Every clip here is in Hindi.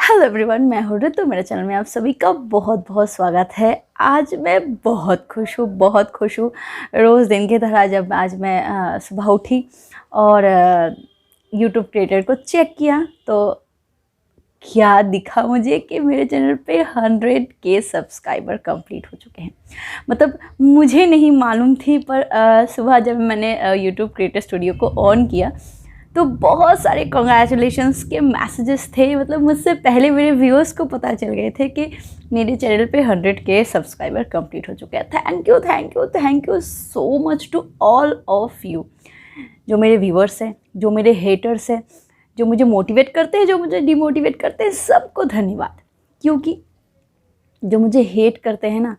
हेलो एवरीवन, मैं हूँ ऋतु। मेरे चैनल में आप सभी का बहुत बहुत स्वागत है। आज मैं बहुत खुश हूँ। रोज़ दिन की तरह जब आज मैं सुबह उठी और यूट्यूब क्रिएटर को चेक किया तो क्या दिखा मुझे कि मेरे चैनल पे 100K सब्सक्राइबर कंप्लीट हो चुके हैं। मतलब मुझे नहीं मालूम थी, पर सुबह जब मैंने यूट्यूब क्रिएटर स्टूडियो को ऑन किया तो बहुत सारे कॉन्ग्रेचुलेशंस के मैसेजेस थे। मतलब मुझसे पहले मेरे व्यूअर्स को पता चल गए थे कि मेरे चैनल पे 100K सब्सक्राइबर कंप्लीट हो चुके हैं। Thank you so much to all of you, जो मेरे व्यूअर्स हैं, जो मेरे हेटर्स हैं, जो मुझे मोटिवेट करते हैं, जो मुझे डिमोटिवेट करते हैं, सबको धन्यवाद। क्योंकि जो मुझे हेट करते हैं ना,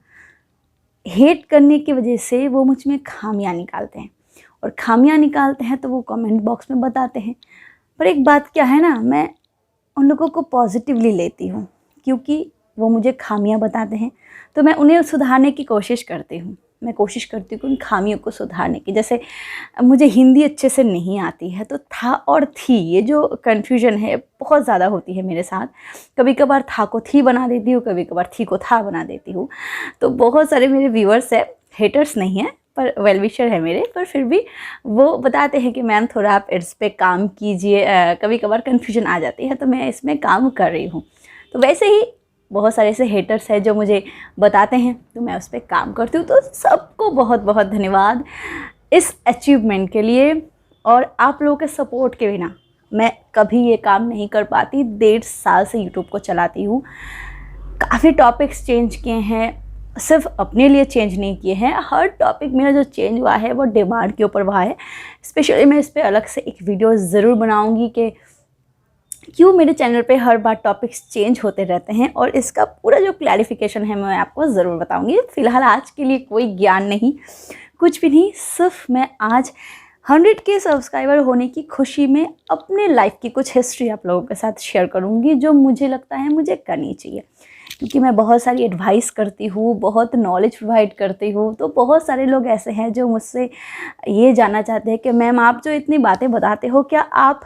हेट करने की वजह से वो मुझ में खामियां निकालते हैं, और खामियां निकालते हैं तो वो कमेंट बॉक्स में बताते हैं। पर एक बात क्या है ना, मैं उन लोगों को पॉजिटिवली लेती हूँ, क्योंकि वो मुझे खामियां बताते हैं तो मैं उन्हें सुधारने की कोशिश करती हूँ। मैं कोशिश करती हूँ कि उन खामियों को सुधारने की। जैसे मुझे हिंदी अच्छे से नहीं आती है, तो था और थी, ये जो कन्फ्यूजन है बहुत ज़्यादा होती है मेरे साथ। कभी कभार था को थी बना देती हूँ, कभी कभार थी को था बना देती हूँ। तो बहुत सारे मेरे व्यूअर्स हैं, हेटर्स नहीं हैं पर वेल विशर है मेरे, पर फिर भी वो बताते हैं कि मैम थोड़ा आप इस पे काम कीजिए, कभी कभार कन्फ्यूजन आ जाती है, तो मैं इसमें काम कर रही हूँ। तो वैसे ही बहुत सारे ऐसे हेटर्स हैं जो मुझे बताते हैं, तो मैं उस पर काम करती हूँ। तो सबको बहुत बहुत धन्यवाद इस अचीवमेंट के लिए। और आप लोगों के सपोर्ट के बिना मैं कभी ये काम नहीं कर पाती। 1.5 साल से यूट्यूब को चलाती हूँ, काफ़ी टॉपिक्स चेंज किए हैं, सिर्फ अपने लिए चेंज नहीं किए हैं। हर टॉपिक मेरा जो चेंज हुआ है वो डिमांड के ऊपर हुआ है। स्पेशली मैं इस पर अलग से एक वीडियो ज़रूर बनाऊंगी कि क्यों मेरे चैनल पे हर बार टॉपिक्स चेंज होते रहते हैं, और इसका पूरा जो क्लैरिफिकेशन है मैं आपको ज़रूर बताऊंगी। फ़िलहाल आज के लिए कोई ज्ञान नहीं, कुछ भी नहीं, सिर्फ मैं आज 100K सब्सक्राइबर होने की खुशी में अपने लाइफ की कुछ हिस्ट्री आप लोगों के साथ शेयर करूंगी, जो मुझे लगता है मुझे करनी चाहिए। क्योंकि मैं बहुत सारी एडवाइस करती हूँ, बहुत नॉलेज प्रोवाइड करती हूँ, तो बहुत सारे लोग ऐसे हैं जो मुझसे ये जानना चाहते हैं कि मैम आप जो इतनी बातें बताते हो, क्या आप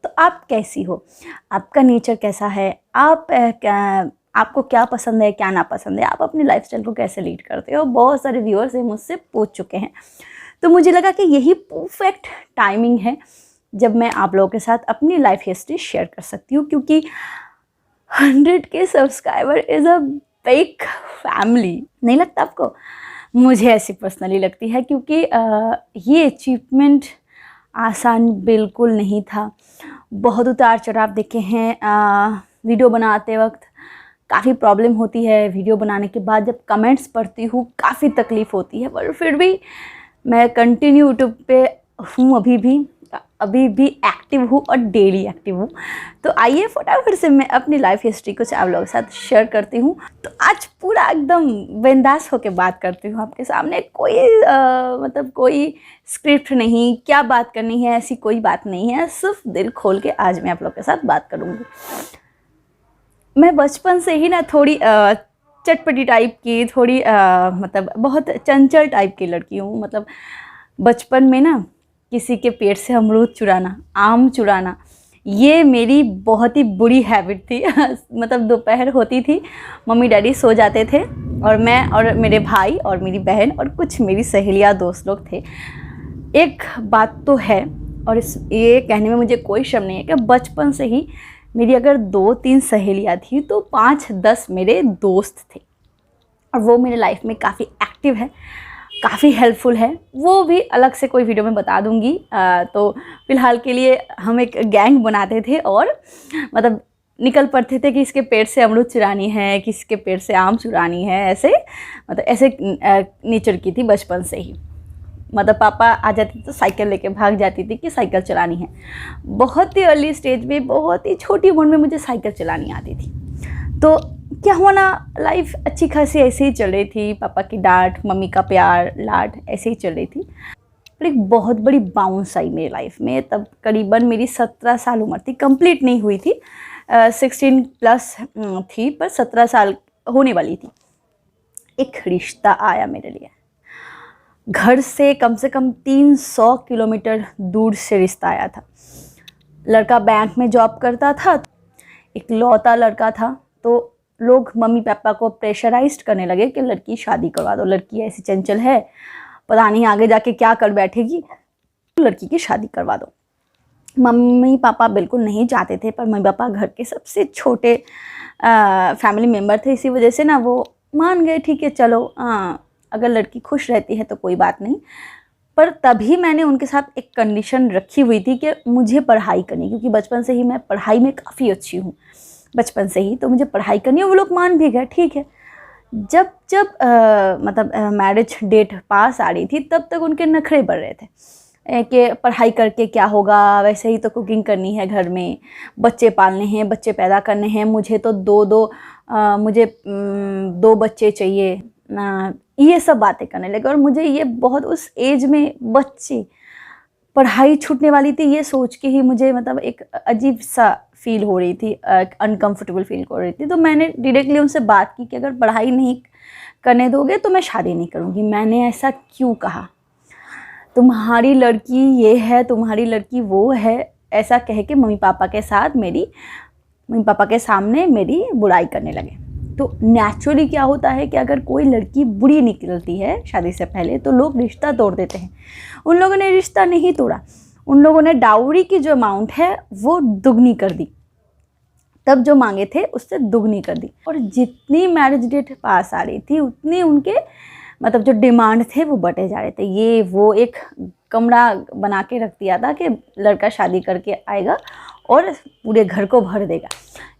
तो आप कैसी हो, आपका नेचर कैसा है, आपको क्या पसंद है क्या ना पसंद है, आप अपनी लाइफस्टाइल को कैसे लीड करते हो। बहुत सारे व्यूअर्स मुझसे पूछ चुके हैं, तो मुझे लगा कि यही परफेक्ट टाइमिंग है जब मैं आप लोगों के साथ अपनी लाइफ हिस्ट्री शेयर कर सकती हूँ। क्योंकि 100K subscriber is a big family, नहीं लगता आपको? मुझे ऐसी पर्सनली लगती है, क्योंकि ये अचीवमेंट आसान बिल्कुल नहीं था। बहुत उतार चढ़ाव देखे हैं। वीडियो बनाते वक्त काफ़ी प्रॉब्लम होती है, वीडियो बनाने के बाद जब कमेंट्स पढ़ती हूँ काफ़ी तकलीफ़ होती है, पर फिर भी मैं कंटिन्यू यूट्यूब पे हूँ, अभी भी एक्टिव हूँ और डेली एक्टिव हूँ। तो आइए फटाफट से मैं अपनी लाइफ हिस्ट्री कुछ आप लोगों के साथ शेयर करती हूँ। तो आज पूरा एकदम बिंदास होकर बात करती हूँ आपके सामने। कोई मतलब कोई स्क्रिप्ट नहीं, क्या बात करनी है ऐसी कोई बात नहीं है, सिर्फ दिल खोल के आज मैं आप लोगों के साथ बात करूँगी। मैं बचपन से ही ना थोड़ी चटपटी टाइप की, थोड़ी मतलब बहुत चंचल टाइप की लड़की हूँ। मतलब बचपन में ना किसी के पेट से अमरूद चुराना, आम चुराना, ये मेरी बहुत ही बुरी हैबिट थी। मतलब दोपहर होती थी, मम्मी डैडी सो जाते थे, और मैं और मेरे भाई और मेरी बहन और कुछ मेरी सहेलियाँ दोस्त लोग थे। एक बात तो है, और ये कहने में मुझे कोई शर्म नहीं है कि बचपन से ही मेरी अगर 2-3 सहेलियाँ थी तो 5-10 मेरे दोस्त थे, और वो मेरे लाइफ में काफ़ी एक्टिव है, काफ़ी हेल्पफुल है। वो भी अलग से कोई वीडियो में बता दूंगी। तो फ़िलहाल के लिए हम एक गैंग बनाते थे, और मतलब निकल पड़ते थे कि इसके पेड़ से अमरूद चुरानी है, किसके पेड़ से आम चुरानी है, ऐसे मतलब ऐसे नेचर की थी बचपन से ही। मतलब पापा आ जाते तो साइकिल लेके भाग जाती थी कि साइकिल चलानी है। बहुत ही अर्ली स्टेज में, बहुत ही छोटी उम्र में मुझे साइकिल चलानी आती थी। तो क्या हुआ ना, लाइफ अच्छी खासी ऐसे ही चल रही थी, पापा की डांट, मम्मी का प्यार लाड ऐसे ही चल रही थी। पर एक बहुत बड़ी बाउंस आई मेरी लाइफ में। तब करीबन मेरी 17 साल उम्र थी, कंप्लीट नहीं हुई थी, 16 प्लस थी, पर 17 साल होने वाली थी। एक रिश्ता आया मेरे लिए, घर से कम 300 किलोमीटर दूर से रिश्ता आया था। लड़का बैंक में जॉब करता था। इकलौता लड़का था, तो लोग मम्मी पापा को प्रेशराइज्ड करने लगे कि लड़की शादी करवा दो, लड़की ऐसी चंचल है, पता नहीं आगे जाके क्या कर बैठेगी, लड़की की शादी करवा दो। मम्मी पापा बिल्कुल नहीं चाहते थे, पर मम्मी पापा घर के सबसे छोटे फैमिली मेम्बर थे, इसी वजह से ना वो मान गए, ठीक है चलो अगर लड़की खुश रहती है तो कोई बात नहीं। पर तभी मैंने उनके साथ एक कंडीशन रखी हुई थी कि मुझे पढ़ाई करनी, क्योंकि बचपन से ही मैं पढ़ाई में काफ़ी अच्छी हूँ, बचपन से ही, तो मुझे पढ़ाई करनी है। वो लोग मान भी गए, ठीक है। जब जब मतलब मैरिज डेट पास आ रही थी, तब तक उनके नखरे बढ़ रहे थे कि पढ़ाई करके क्या होगा, वैसे ही तो कुकिंग करनी है घर में, बच्चे पालने हैं, बच्चे पैदा करने हैं, मुझे तो मुझे 2 बच्चे चाहिए, ये सब बातें करने लगे। और मुझे ये बहुत उस एज में बच्चे, पढ़ाई छूटने वाली थी, ये सोच के ही मुझे मतलब एक अजीब सा फील हो रही थी, अनकंफर्टेबल फील हो रही थी। तो मैंने डायरेक्टली उनसे बात की कि अगर पढ़ाई नहीं करने दोगे तो मैं शादी नहीं करूँगी। मैंने ऐसा क्यों कहा, तुम्हारी लड़की ये है, तुम्हारी लड़की वो है, ऐसा कह के मम्मी पापा के सामने मेरी बुराई करने लगे। तो नेचुरली क्या होता है कि अगर कोई लड़की बुरी निकलती है शादी से पहले, तो लोग रिश्ता तोड़ देते हैं। उन लोगों ने रिश्ता नहीं तोड़ा, उन लोगों ने डाउरी की जो अमाउंट है वो दुगनी कर दी, तब जो मांगे थे उससे दुगनी कर दी। और जितनी मैरिज डेट पास आ रही थी, उतनी उनके मतलब जो डिमांड थे वो बढ़े जा रहे थे। ये वो एक कमरा बना के रख दिया था कि लड़का शादी करके आएगा और पूरे घर को भर देगा।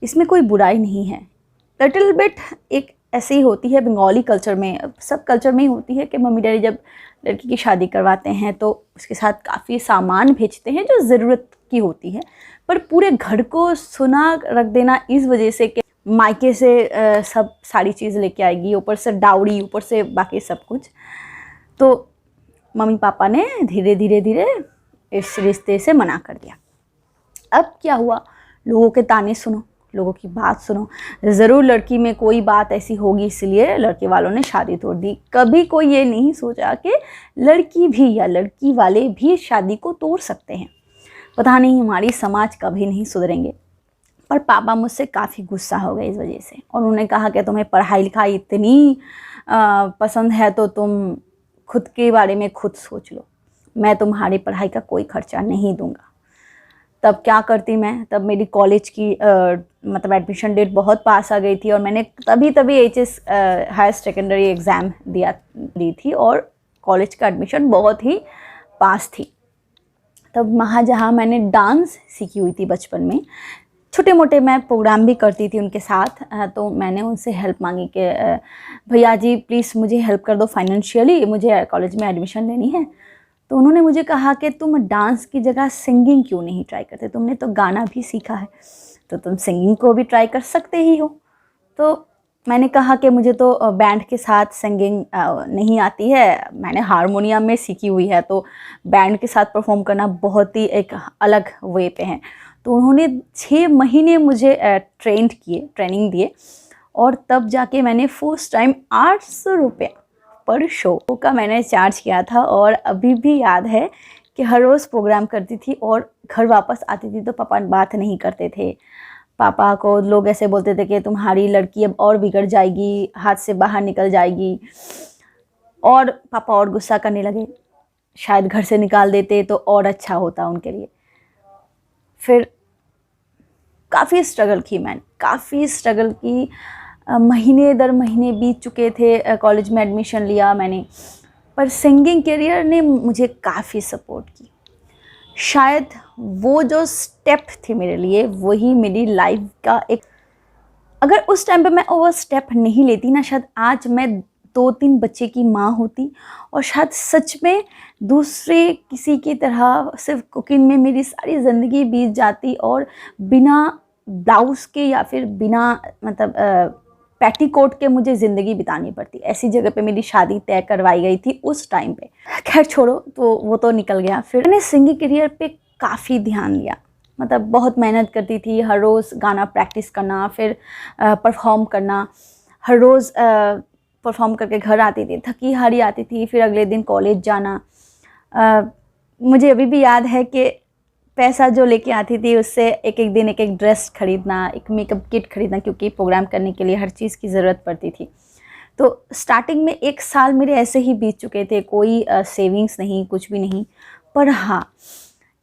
इसमें कोई बुराई नहीं है, लिटिल बिट एक ऐसी ही होती है बंगाली कल्चर में, सब कल्चर में ही होती है कि मम्मी डैडी जब लड़की की शादी करवाते हैं तो उसके साथ काफ़ी सामान भेजते हैं जो ज़रूरत की होती है, पर पूरे घर को सुना रख देना इस वजह से कि मायके से सब सारी चीज़ लेके आएगी, ऊपर से डाउरी, ऊपर से बाकी सब कुछ। तो मम्मी पापा ने धीरे धीरे इस रिश्ते से मना कर दिया। अब क्या हुआ, लोगों के ताने सुनो, लोगों की बात सुनो, ज़रूर लड़की में कोई बात ऐसी होगी इसलिए लड़के वालों ने शादी तोड़ दी। कभी कोई ये नहीं सोचा कि लड़की भी या लड़की वाले भी शादी को तोड़ सकते हैं। पता नहीं हमारी समाज कभी नहीं सुधरेंगे। पर पापा मुझसे काफ़ी गुस्सा हो गए इस वजह से, और उन्होंने कहा कि तुम्हें पढ़ाई लिखाई इतनी पसंद है तो तुम खुद के बारे में खुद सोच लो, मैं तुम्हारी पढ़ाई का कोई खर्चा नहीं दूंगा। तब क्या करती मैं, तब मेरी कॉलेज की मतलब एडमिशन डेट बहुत पास आ गई थी, और मैंने तभी HS हायर सेकेंडरी एग्ज़ाम दी थी, और कॉलेज का एडमिशन बहुत ही पास थी। तब वहाँ जहाँ मैंने डांस सीखी हुई थी बचपन में, छोटे मोटे मैं प्रोग्राम भी करती थी उनके साथ, तो मैंने उनसे हेल्प मांगी कि भैया जी प्लीज़ मुझे हेल्प कर दो फाइनेंशियली, मुझे कॉलेज में एडमिशन लेनी है। तो उन्होंने मुझे कहा कि तुम डांस की जगह सिंगिंग क्यों नहीं ट्राई करते, तुमने तो गाना भी सीखा है, तो तुम सिंगिंग को भी ट्राई कर सकते ही हो। तो मैंने कहा कि मुझे तो बैंड के साथ सिंगिंग नहीं आती है, मैंने हारमोनियम में सीखी हुई है, तो बैंड के साथ परफॉर्म करना बहुत ही एक अलग वे पे है। तो उन्होंने 6 महीने मुझे ट्रेनिंग दिए, और तब जाके मैंने फर्स्ट टाइम 800 रुपया पर शो का मैंने चार्ज किया था। और अभी भी याद है कि हर रोज़ प्रोग्राम करती थी और घर वापस आती थी तो पापा बात नहीं करते थे। पापा को लोग ऐसे बोलते थे कि तुम्हारी लड़की अब और बिगड़ जाएगी, हाथ से बाहर निकल जाएगी, और पापा और गुस्सा करने लगे, शायद घर से निकाल देते तो और अच्छा होता उनके लिए। फिर काफ़ी स्ट्रगल की मैंने, काफ़ी स्ट्रगल की, महीने दर महीने बीत चुके थे, कॉलेज में एडमिशन लिया मैंने, पर सिंगिंग करियर ने मुझे काफ़ी सपोर्ट की। शायद वो जो स्टेप थी मेरे लिए, वही मेरी लाइफ का एक, अगर उस टाइम पे मैं वो स्टेप नहीं लेती ना, शायद आज मैं 2-3 बच्चे की माँ होती, और शायद सच में दूसरे किसी की तरह सिर्फ कुकिंग में मेरी सारी ज़िंदगी बीत जाती, और बिना ब्लाउज़ के या फिर बिना मतलब पेटीकोट के मुझे ज़िंदगी बितानी पड़ती। ऐसी जगह पे मेरी शादी तय करवाई गई थी उस टाइम पे। खैर छोड़ो, तो वो तो निकल गया। फिर मैंने सिंगिंग करियर पे काफ़ी ध्यान दिया, मतलब बहुत मेहनत करती थी, हर रोज़ गाना प्रैक्टिस करना, फिर परफॉर्म करना, हर रोज़ परफॉर्म करके घर आती थी, थकी हारी आती थी, फिर अगले दिन कॉलेज जाना। मुझे अभी भी याद है कि पैसा जो लेके आती थी उससे एक एक दिन एक एक ड्रेस खरीदना, एक मेकअप किट खरीदना, क्योंकि प्रोग्राम करने के लिए हर चीज़ की ज़रूरत पड़ती थी। तो स्टार्टिंग में 1 साल मेरे ऐसे ही बीत चुके थे, कोई सेविंग्स नहीं, कुछ भी नहीं। पर हाँ,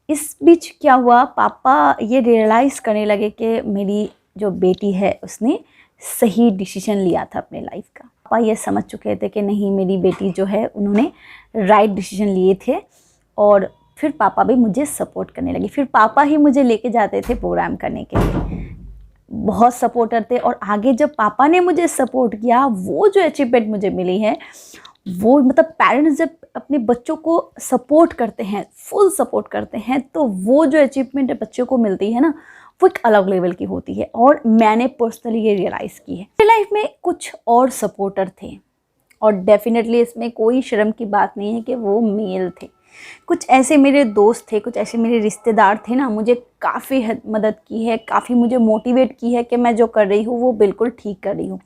इस बीच क्या हुआ, पापा ये रियलाइज़ करने लगे कि मेरी जो बेटी है उसने सही डिसीजन लिया था अपने लाइफ का। पापा ये समझ चुके थे कि नहीं, मेरी बेटी जो है उन्होंने राइट डिसीजन लिए थे। और फिर पापा भी मुझे सपोर्ट करने लगे। फिर पापा ही मुझे लेके जाते थे प्रोग्राम करने के लिए, बहुत सपोर्टर थे। और आगे जब पापा ने मुझे सपोर्ट किया, वो जो अचीवमेंट मुझे मिली है, वो मतलब पेरेंट्स जब अपने बच्चों को सपोर्ट करते हैं, फुल सपोर्ट करते हैं, तो वो जो अचीवमेंट बच्चों को मिलती है ना, वो एक अलग लेवल की होती है। और मैंने पर्सनली ये रियलाइज़ की है। मेरी लाइफ में कुछ और सपोर्टर थे, और डेफिनेटली इसमें कोई शर्म की बात नहीं है कि वो मेल थे। कुछ ऐसे मेरे दोस्त थे, कुछ ऐसे मेरे रिश्तेदार थे ना, मुझे काफ़ी मदद की है, काफ़ी मुझे मोटिवेट की है कि मैं जो कर रही हूँ वो बिल्कुल ठीक कर रही हूँ।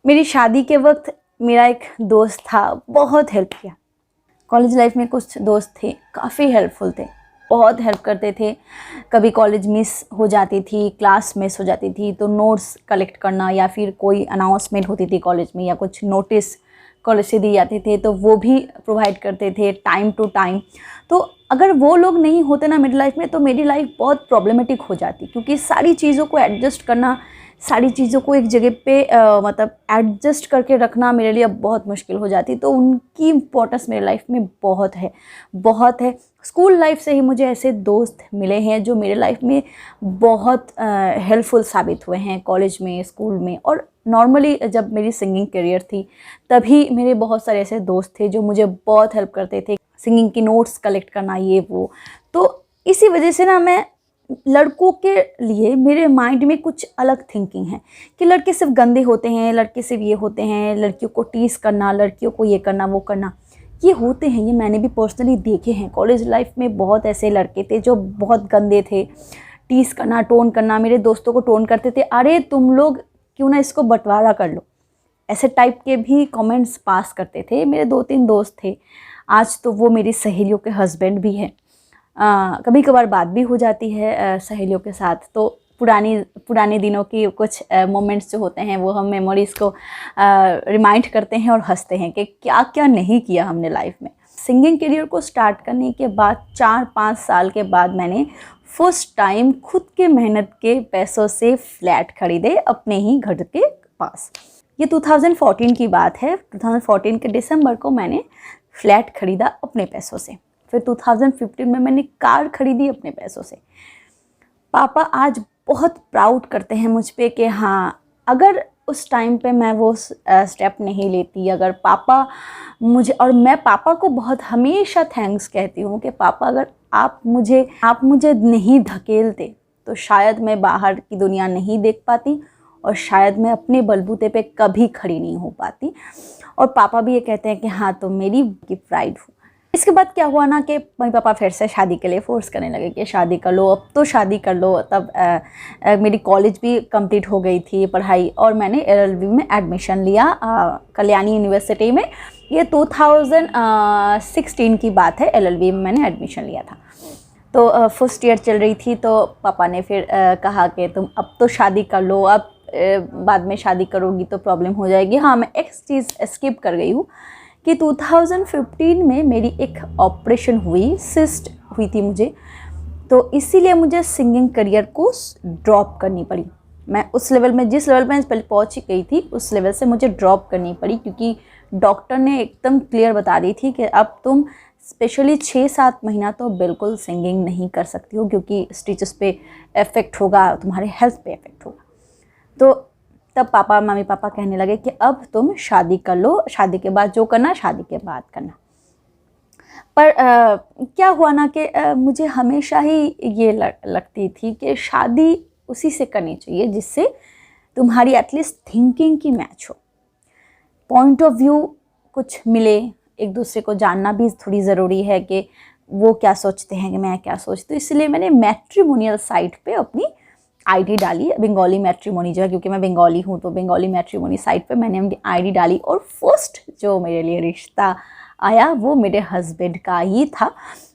मेरी शादी के वक्त मेरा एक दोस्त था, बहुत हेल्प किया। कॉलेज लाइफ में कुछ दोस्त थे, काफ़ी हेल्पफुल थे, बहुत हेल्प करते थे। कभी कॉलेज मिस हो जाती थी, क्लास मिस हो जाती थी, तो नोट्स कलेक्ट करना, या फिर कोई अनाउंसमेंट होती थी कॉलेज में, या कुछ नोटिस कॉलेज से दिए जाते थे, तो वो भी प्रोवाइड करते थे टाइम टू टाइम। तो अगर वो लोग नहीं होते ना मेरी लाइफ में, तो मेरी लाइफ बहुत प्रॉब्लमेटिक हो जाती, क्योंकि सारी चीज़ों को एडजस्ट करना, सारी चीज़ों को एक जगह पे मतलब एडजस्ट करके रखना मेरे लिए बहुत मुश्किल हो जाती। तो उनकी इम्पोर्टेंस मेरी लाइफ में बहुत है, बहुत है। स्कूल लाइफ से ही मुझे ऐसे दोस्त मिले हैं जो मेरे लाइफ में बहुत हेल्पफुल साबित हुए हैं, कॉलेज में, स्कूल में। और नॉर्मली जब मेरी सिंगिंग करियर थी, तभी मेरे बहुत सारे ऐसे दोस्त थे जो मुझे बहुत हेल्प करते थे, सिंगिंग की नोट्स कलेक्ट करना, ये वो। तो इसी वजह से ना, मैं लड़कों के लिए मेरे माइंड में कुछ अलग थिंकिंग है कि लड़के सिर्फ गंदे होते हैं, लड़के सिर्फ ये होते हैं, लड़कियों को टीस करना, लड़कियों को ये करना, वो करना, ये होते हैं। ये मैंने भी पर्सनली देखे हैं। कॉलेज लाइफ में बहुत ऐसे लड़के थे जो बहुत गंदे थे, टीस करना, टोन करना, मेरे दोस्तों को टोन करते थे, अरे तुम लोग क्यों ना इसको बंटवारा कर लो, ऐसे टाइप के भी कमेंट्स पास करते थे। मेरे 2-3 दोस्त थे, आज तो वो मेरी सहेलियों के हस्बैंड भी हैं। कभी कभार बात भी हो जाती है सहेलियों के साथ। तो पुराने दिनों की कुछ मोमेंट्स जो होते हैं, वो हम मेमोरीज़ को रिमाइंड करते हैं और हंसते हैं कि क्या क्या नहीं किया हमने लाइफ में। सिंगिंग करियर को स्टार्ट करने के बाद 4-5 साल के बाद मैंने फर्स्ट टाइम खुद के मेहनत के पैसों से फ्लैट खरीदे अपने ही घर के पास। ये 2014 की बात है। 2014 के दिसंबर को मैंने फ्लैट खरीदा अपने पैसों से। फिर 2015 में मैंने कार खरीदी अपने पैसों से। पापा आज बहुत प्राउड करते हैं मुझ पे कि हाँ, अगर उस टाइम पे मैं वो स्टेप नहीं लेती, अगर पापा मुझे, और मैं पापा को बहुत हमेशा थैंक्स कहती हूँ कि पापा, अगर आप मुझे नहीं धकेलते तो शायद मैं बाहर की दुनिया नहीं देख पाती, और शायद मैं अपने बलबूते पे कभी खड़ी नहीं हो पाती। और पापा भी ये कहते हैं कि हाँ, तुम मेरी प्राइड हो। इसके बाद क्या हुआ ना कि मम्मी पापा फिर से शादी के लिए फोर्स करने लगे कि शादी कर लो, अब तो शादी कर लो। तब मेरी कॉलेज भी कंप्लीट हो गई थी पढ़ाई, और मैंने LLB में एडमिशन लिया कल्याणी यूनिवर्सिटी में। ये 2016 की बात है, LLB में मैंने एडमिशन लिया था। तो फर्स्ट ईयर चल रही थी, तो पापा ने फिर कहा कि तुम अब तो शादी कर लो, अब बाद में शादी करोगी तो प्रॉब्लम हो जाएगी। हाँ, मैं एक चीज़ स्किप कर गई हूँ कि 2015 में मेरी एक ऑपरेशन हुई, सिस्ट हुई थी मुझे, तो इसीलिए मुझे सिंगिंग करियर को ड्रॉप करनी पड़ी। मैं उस लेवल में, जिस लेवल में पहले पहुँच गई थी, उस लेवल से मुझे ड्रॉप करनी पड़ी, क्योंकि डॉक्टर ने एकदम क्लियर बता दी थी कि अब तुम स्पेशली 6-7 महीना तो बिल्कुल सिंगिंग नहीं कर सकती हो, क्योंकि स्टिचेस पे इफ़ेक्ट होगा, तुम्हारे हेल्थ पे इफ़ेक्ट होगा। तो तब मम्मी पापा कहने लगे कि अब तुम शादी कर लो, शादी के बाद जो करना शादी के बाद करना। पर क्या हुआ ना कि मुझे हमेशा ही ये लगती थी कि शादी उसी से करनी चाहिए जिससे तुम्हारी एटलीस्ट थिंकिंग की मैच हो, पॉइंट ऑफ व्यू कुछ मिले, एक दूसरे को जानना भी थोड़ी ज़रूरी है कि वो क्या सोचते हैं कि मैं क्या सोचती हूँ। इसलिए मैंने मैट्रिमोनियल साइट पे अपनी आईडी डाली, बंगाली मैट्रिमोनी जो है, क्योंकि मैं बंगाली हूँ, तो बंगाली मैट्रिमोनी साइट पे मैंने अपनी आईडी डाली। और फर्स्ट जो मेरे लिए रिश्ता आया वो मेरे हस्बैंड का ही था।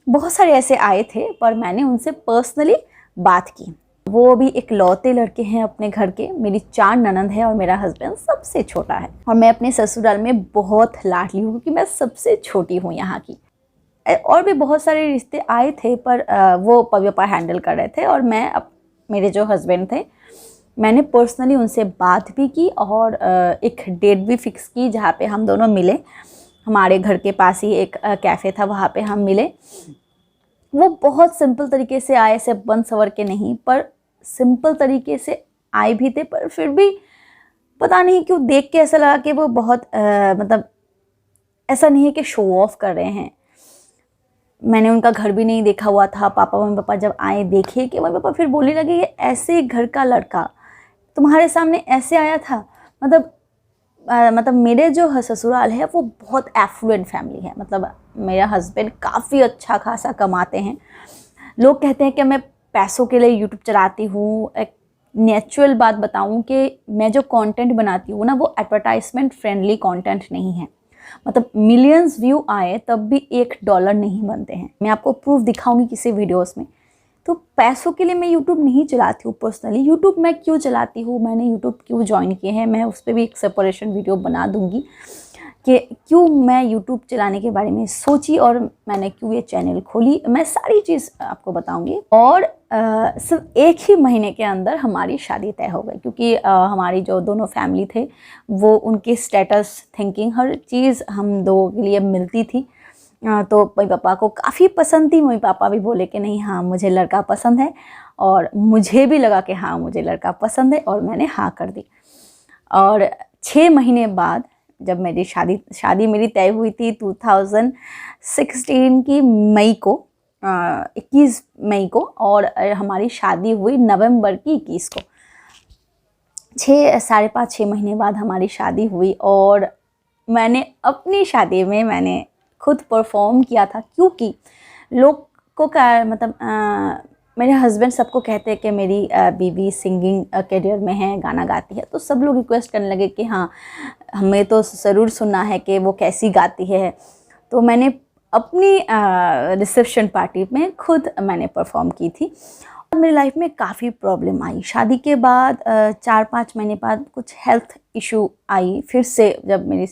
बहुत सारे ऐसे आए थे पर मैंने उनसे पर्सनली बात की। वो भी एक लौते लड़के हैं अपने घर के। मेरी 4 ननंद है और मेरा हस्बैंड सबसे छोटा है। और मैं अपने ससुराल में बहुत लाडली हूँ क्योंकि मैं सबसे छोटी हूँ यहाँ की। और भी बहुत सारे रिश्ते आए थे पर वो पापा हैंडल कर रहे थे और मेरे जो हस्बैंड थे मैंने पर्सनली उनसे बात भी की और एक डेट भी फिक्स की जहाँ पे हम दोनों मिले। हमारे घर के पास ही एक कैफ़े था, वहाँ पे हम मिले। वो बहुत सिंपल तरीके से आए, से बन सवर के नहीं, पर सिंपल तरीके से आए भी थे, पर फिर भी पता नहीं क्यों देख के ऐसा लगा कि वो बहुत मतलब ऐसा नहीं है कि शो ऑफ कर रहे हैं। मैंने उनका घर भी नहीं देखा हुआ था। मम्मी पापा जब आए देखे कि मम्मी पापा फिर बोलने लगे ये ऐसे घर का लड़का तुम्हारे सामने ऐसे आया था। मतलब मेरे जो ससुराल है वो बहुत एफ्लुएंट फैमिली है। मतलब मेरा हस्बैंड काफ़ी अच्छा खासा कमाते हैं। लोग कहते हैं कि मैं पैसों के लिए यूट्यूब चलाती हूँ। एक नेचुरल बात बताऊँ कि मैं जो कंटेंट बनाती हूँ ना वो एडवर्टाइजमेंट फ्रेंडली कंटेंट नहीं है। मतलब मिलियंस व्यू आए तब भी $1 नहीं बनते हैं। मैं आपको प्रूफ दिखाऊंगी किसी वीडियोस में। तो पैसों के लिए मैं यूट्यूब नहीं चलाती हूँ पर्सनली। यूट्यूब मैं क्यों चलाती हूँ, मैंने यूट्यूब क्यों ज्वाइन किए हैं, मैं उस पर भी एक सेपरेशन वीडियो बना दूँगी कि क्यों मैं यूट्यूब चलाने के बारे में सोची और मैंने क्यों ये चैनल खोली। मैं सारी चीज़ आपको बताऊंगी। और सिर्फ 1 ही महीने के अंदर हमारी शादी तय हो गई क्योंकि हमारी जो दोनों फैमिली थे वो उनकी स्टेटस थिंकिंग हर चीज़ हम दो के लिए मिलती थी। तो मम्मी पापा को काफ़ी पसंद थी। मम्मी पापा भी बोले कि नहीं हाँ मुझे लड़का पसंद है, और मुझे भी लगा कि हाँ मुझे लड़का पसंद है, और मैंने हाँ कर दी। और 6 महीने बाद जब मेरी शादी मेरी तय हुई थी 2016 की मई को, 21 मई को, और हमारी शादी हुई नवंबर की 21 को। साढ़े 5-6 महीने बाद हमारी शादी हुई और मैंने अपनी शादी में मैंने खुद परफॉर्म किया था क्योंकि लोग को का मतलब मेरे हस्बैंड सबको कहते हैं कि मेरी बीवी सिंगिंग करियर में है, गाना गाती है। तो सब लोग रिक्वेस्ट करने लगे कि हाँ हमें तो ज़रूर सुनना है कि वो कैसी गाती है। तो मैंने अपनी रिसेप्शन पार्टी में खुद मैंने परफॉर्म की थी। मेरी लाइफ में काफ़ी प्रॉब्लम आई। शादी के बाद 4-5 महीने बाद कुछ हेल्थ इशू आई फिर से, जब मेरी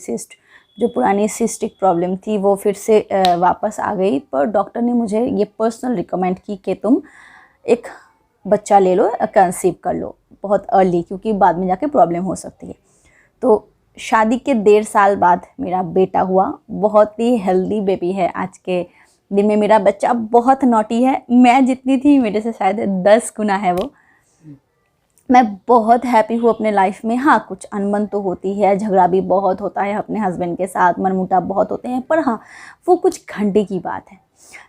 जो पुरानी सिस्टिक प्रॉब्लम थी वो फिर से वापस आ गई। पर डॉक्टर ने मुझे ये पर्सनल रिकमेंड की कि तुम एक बच्चा ले लो, कंसीव कर लो बहुत अर्ली, क्योंकि बाद में जाके प्रॉब्लम हो सकती है। तो शादी के 1.5 साल बाद मेरा बेटा हुआ। बहुत ही हेल्दी बेबी है। आज के दिन में मेरा बच्चा बहुत नॉटी है। मैं जितनी थी मेरे से शायद 10 गुना है वो। मैं बहुत हैप्पी हूँ अपने लाइफ में। हाँ कुछ अनबन तो होती है, झगड़ा भी बहुत होता है अपने हस्बैंड के साथ, मनमुटाव बहुत होते हैं, पर हाँ वो कुछ घंटे की बात है।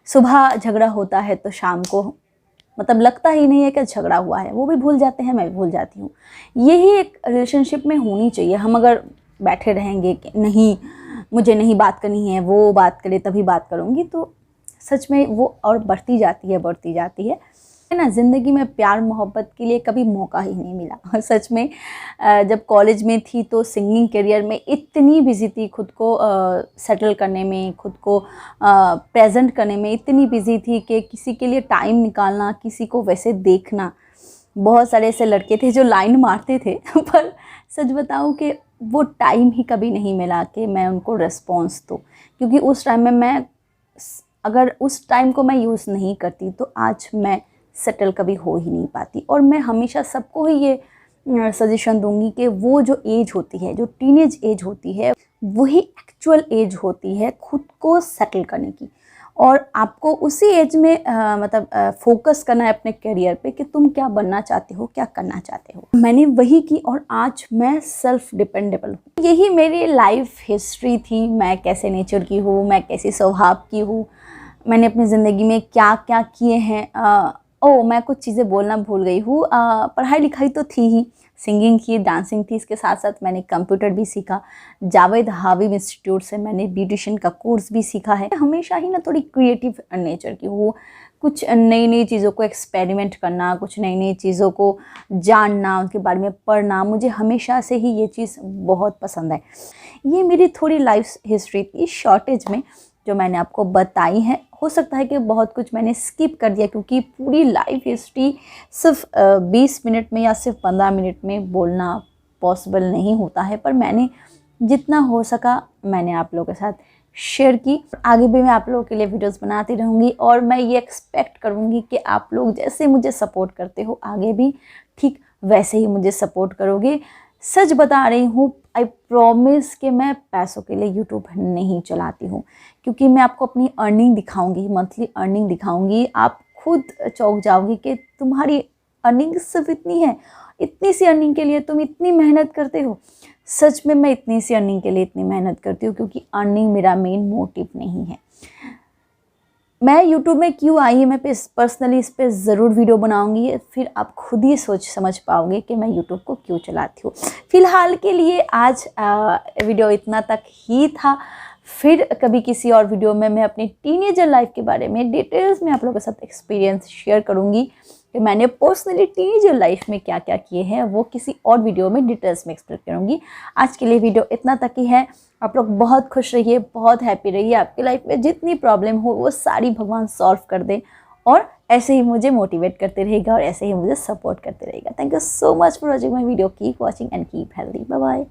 सुबह झगड़ा होता है तो शाम को मतलब लगता ही नहीं है कि झगड़ा हुआ है, वो भी भूल जाते हैं, मैं भी भूल जाती हूँ। यही एक रिलेशनशिप में होनी चाहिए। हम अगर बैठे रहेंगे कि नहीं मुझे नहीं बात करनी है, वो बात करे तभी बात करूँगी, तो सच में वो और बढ़ती जाती है ना। ज़िंदगी में प्यार मोहब्बत के लिए कभी मौका ही नहीं मिला। सच में जब कॉलेज में थी तो सिंगिंग करियर में इतनी बिजी थी, खुद को सेटल करने में, खुद को प्रेजेंट करने में इतनी बिजी थी कि किसी के लिए टाइम निकालना, किसी को वैसे देखना। बहुत सारे ऐसे लड़के थे जो लाइन मारते थे पर सच बताऊं कि वो टाइम ही कभी नहीं मिला कि मैं उनको रिस्पॉन्स दूँ, क्योंकि उस टाइम में अगर उस टाइम को मैं यूज़ नहीं करती तो आज मैं सेटल कभी हो ही नहीं पाती। और मैं हमेशा सबको ही ये सजेशन दूंगी कि वो जो एज होती है, जो टीनेज एज होती है, वही एक्चुअल एज होती है खुद को सेटल करने की। और आपको उसी एज में फोकस करना है अपने करियर पे कि तुम क्या बनना चाहते हो, क्या करना चाहते हो। मैंने वही की और आज मैं सेल्फ डिपेंडेबल हूँ। यही मेरी लाइफ हिस्ट्री थी। मैं कैसे नेचर की हूँ, मैं कैसे स्वभाव की हूँ, मैंने अपनी ज़िंदगी में क्या क्या किए हैं। मैं कुछ चीज़ें बोलना भूल गई हूँ। पढ़ाई लिखाई तो थी ही, सिंगिंग की, डांसिंग थी, इसके साथ साथ मैंने कंप्यूटर भी सीखा। जावेद हाविब इंस्टीट्यूट से मैंने ब्यूटिशियन का कोर्स भी सीखा है। हमेशा ही ना थोड़ी क्रिएटिव नेचर की हूँ, कुछ नई नई चीज़ों को एक्सपेरिमेंट करना, कुछ नई नई चीज़ों को जानना, उनके बारे में पढ़ना, मुझे हमेशा से ही ये चीज़ बहुत पसंद है। ये मेरी थोड़ी लाइफ हिस्ट्री थी शॉर्टेज में जो मैंने आपको बताई है। हो सकता है कि बहुत कुछ मैंने स्किप कर दिया, क्योंकि पूरी लाइफ हिस्ट्री सिर्फ 20 मिनट में या सिर्फ 15 मिनट में बोलना पॉसिबल नहीं होता है, पर मैंने जितना हो सका मैंने आप लोगों के साथ शेयर की। आगे भी मैं आप लोगों के लिए वीडियोस बनाती रहूँगी और मैं ये एक्सपेक्ट करूँगी कि आप लोग जैसे मुझे सपोर्ट करते हो आगे भी ठीक वैसे ही मुझे सपोर्ट करोगे। सच बता रही हूँ, आई प्रॉमिस कि मैं पैसों के लिए यूट्यूब नहीं चलाती हूँ, क्योंकि मैं आपको अपनी अर्निंग दिखाऊंगी, मंथली अर्निंग दिखाऊंगी। आप खुद चौंक जाओगी कि तुम्हारी अर्निंग सिर्फ इतनी है, इतनी सी अर्निंग के लिए तुम इतनी मेहनत करते हो। सच में मैं इतनी सी अर्निंग के लिए इतनी मेहनत करती हूँ क्योंकि अर्निंग मेरा मेन मोटिव नहीं है। मैं यूट्यूब में क्यों आई, मैं पर्सनली इस पर ज़रूर वीडियो बनाऊंगी, फिर आप खुद ही सोच समझ पाओगे कि मैं यूट्यूब को क्यों चलाती हूँ। फ़िलहाल के लिए आज वीडियो इतना तक ही था। फिर कभी किसी और वीडियो में मैं अपनी टीनेजर लाइफ के बारे में डिटेल्स में आप लोगों के साथ एक्सपीरियंस शेयर करूँगी कि मैंने पर्सनली टीनेजर लाइफ में क्या क्या किए हैं, वो किसी और वीडियो में डिटेल्स में एक्सप्लेन करूँगी। आज के लिए वीडियो इतना तक ही है। आप लोग बहुत खुश रहिए, बहुत हैप्पी रहिए। आपकी लाइफ में जितनी प्रॉब्लम हो वो सारी भगवान सॉल्व कर दे और ऐसे ही मुझे मोटिवेट करते रहेगा और ऐसे ही मुझे सपोर्ट करते रहेगा। Thank you so much for watching my video. Keep watching and keep healthy. Bye bye.